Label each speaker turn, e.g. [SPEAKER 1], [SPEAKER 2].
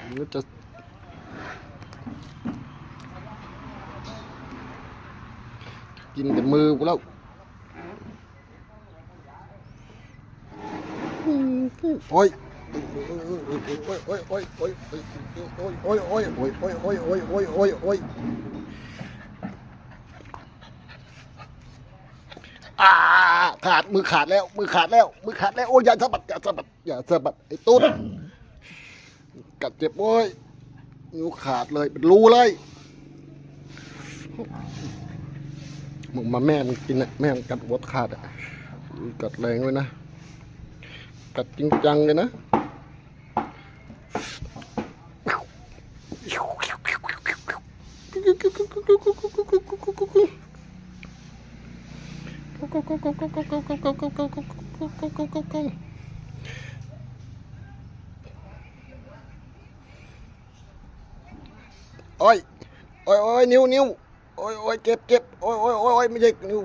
[SPEAKER 1] มันจะกินแต่มือกูแล้วโอ้ยโอ้ยโอ้ยโอ้ยโอ้ยโอ้ยโอ้ยโอ้ยโอ้ยโอ้ยโอ้ยโอ้ยโอ้ยขาดมือขาดแล้วมือขาดแล้วมือขาดแล้วโอ้ยอย่าสะบัดอย่าสะบัดอย่าสะบัดไอ้ตุ๊ดกัดเจ็บโอ้ยนิ้วขาดเลยเป็นรูเลยมึงมาแม่มึงกินนะแม่มึงกัดหัวขาดอ่ะกัดแรงเลยนะกัดจริงจังเลยนะโอ้ยโอ้ยโอ้ยนิ้วโอ้ยโอ้ยเจ็บโอ้ยโอ้ยโอ้ยไม่ใช่นิ้ว